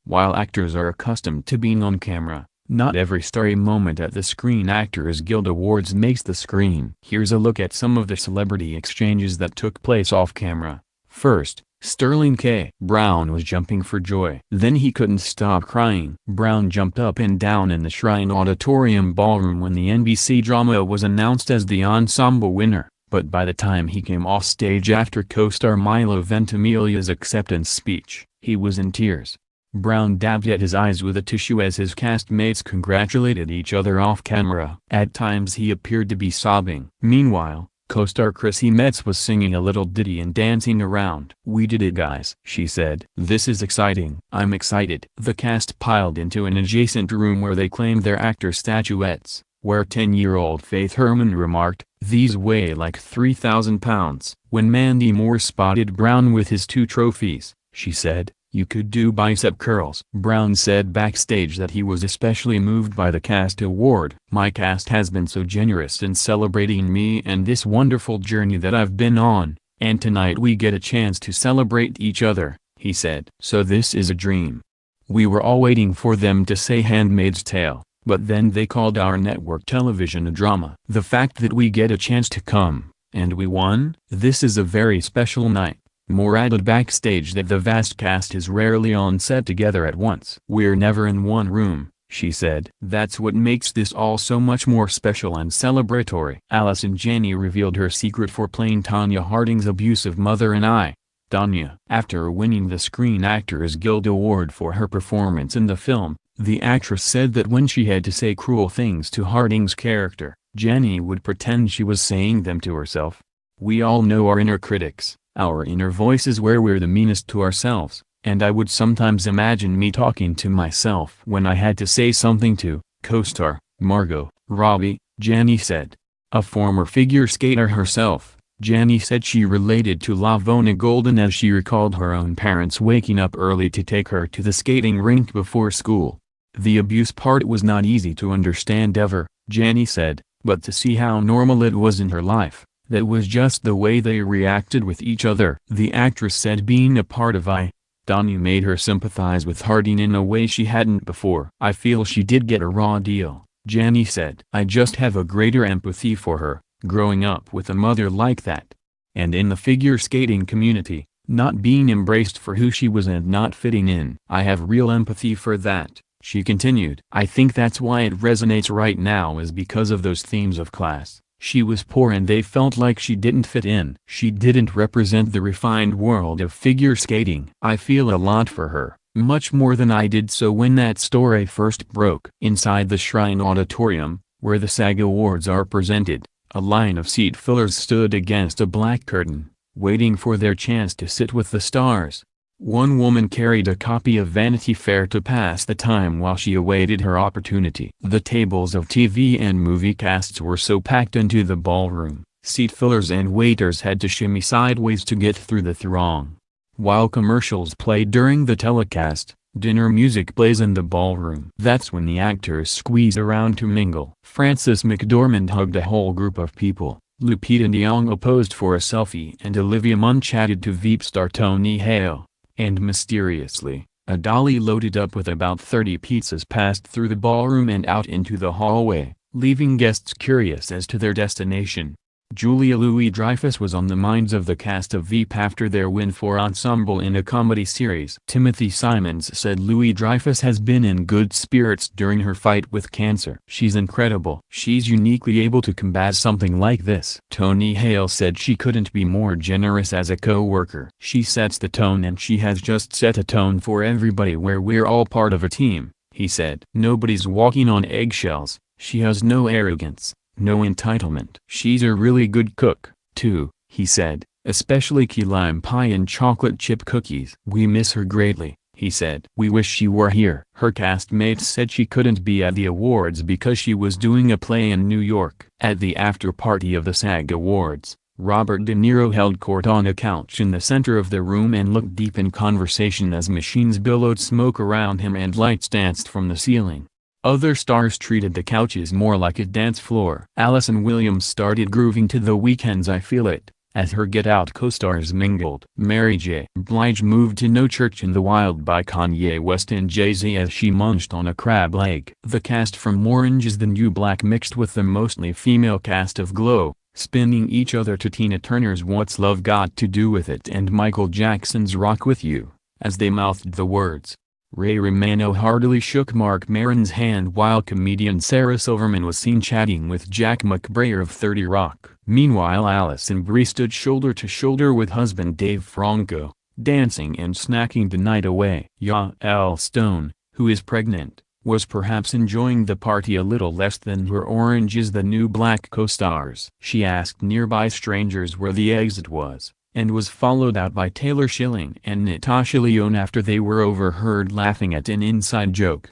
While actors are accustomed to being on camera, not every starry moment at the Screen Actors Guild Awards makes the screen. Here's a look at some of the celebrity exchanges that took place off camera. First, Sterling K. Brown was jumping for joy. Then he couldn't stop crying. Brown jumped up and down in the Shrine Auditorium ballroom when the NBC drama was announced as the ensemble winner, but by the time he came off stage after co-star Milo Ventimiglia's acceptance speech, he was in tears. Brown dabbed at his eyes with a tissue as his castmates congratulated each other off camera. At times he appeared to be sobbing. Meanwhile, co-star Chrissy Metz was singing a little ditty and dancing around. "We did it, guys," she said. "This is exciting. I'm excited." The cast piled into an adjacent room where they claimed their actor statuettes, where 10-year-old Faith Herman remarked, "These weigh like 3,000 pounds." When Mandy Moore spotted Brown with his 2 trophies, she said, "You could do bicep curls." Brown said backstage that he was especially moved by the cast award. "My cast has been so generous in celebrating me and this wonderful journey that I've been on, and tonight we get a chance to celebrate each other," he said. "So this is a dream. We were all waiting for them to say Handmaid's Tale, but then they called our network television a drama. The fact that we get a chance to come, and we won, this is a very special night." Moore added backstage that the vast cast is rarely on set together at once. "We're never in one room," she said. "That's what makes this all so much more special and celebratory." Allison Janney revealed her secret for playing Tonya Harding's abusive mother in I, Tonya. After winning the Screen Actors Guild Award for her performance in the film, the actress said that when she had to say cruel things to Harding's character, Janney would pretend she was saying them to herself. "We all know our inner critics. Our inner voices where we're the meanest to ourselves, and I would sometimes imagine me talking to myself when I had to say something to co-star Margot Robbie," Janney said. A former figure skater herself, Janney said she related to Lavona Golden as she recalled her own parents waking up early to take her to the skating rink before school. "The abuse part was not easy to understand ever," Janney said, "but to see how normal it was in her life. That was just the way they reacted with each other." The actress said being a part of I, Tonya made her sympathize with Harding in a way she hadn't before. "I feel she did get a raw deal," Janney said. "I just have a greater empathy for her, growing up with a mother like that. And in the figure skating community, not being embraced for who she was and not fitting in. I have real empathy for that," she continued. "I think that's why it resonates right now is because of those themes of class. She was poor and they felt like she didn't fit in. She didn't represent the refined world of figure skating. I feel a lot for her, much more than I did so when that story first broke." Inside the Shrine Auditorium, where the SAG Awards are presented, a line of seat fillers stood against a black curtain, waiting for their chance to sit with the stars. One woman carried a copy of Vanity Fair to pass the time while she awaited her opportunity. The tables of TV and movie casts were so packed into the ballroom, seat fillers and waiters had to shimmy sideways to get through the throng. While commercials played during the telecast, dinner music plays in the ballroom. That's when the actors squeeze around to mingle. Frances McDormand hugged a whole group of people. Lupita Nyong'o posed for a selfie and Olivia Munn chatted to Veep star Tony Hale. And mysteriously, a dolly loaded up with about 30 pizzas passed through the ballroom and out into the hallway, leaving guests curious as to their destination. Julia Louis-Dreyfus was on the minds of the cast of Veep after their win for Ensemble in a comedy series. Timothy Simons said Louis-Dreyfus has been in good spirits during her fight with cancer. "She's incredible. She's uniquely able to combat something like this." Tony Hale said she couldn't be more generous as a co-worker. "She sets the tone and she has just set a tone for everybody where we're all part of a team," he said. "Nobody's walking on eggshells. She has no arrogance. No entitlement. She's a really good cook, too," he said, "especially key lime pie and chocolate chip cookies." "We miss her greatly," he said. "We wish she were here." Her castmates said she couldn't be at the awards because she was doing a play in New York. At the after-party of the SAG Awards, Robert De Niro held court on a couch in the center of the room and looked deep in conversation as machines billowed smoke around him and lights danced from the ceiling. Other stars treated the couches more like a dance floor. Allison Williams started grooving to The Weeknd's "I Feel It," as her Get Out co-stars mingled. Mary J. Blige moved to No Church in the Wild by Kanye West and Jay-Z as she munched on a crab leg. The cast from Orange is the New Black mixed with the mostly female cast of Glow, spinning each other to Tina Turner's What's Love Got to Do With It and Michael Jackson's Rock With You, as they mouthed the words. Ray Romano heartily shook Marc Maron's hand while comedian Sarah Silverman was seen chatting with Jack McBrayer of 30 Rock. Meanwhile, Alison Brie stood shoulder to shoulder with husband Dave Franco, dancing and snacking the night away. Yael Stone, who is pregnant, was perhaps enjoying the party a little less than her Orange is the New Black co-stars. She asked nearby strangers where the exit was, and was followed out by Taylor Schilling and Natasha Lyonne after they were overheard laughing at an inside joke.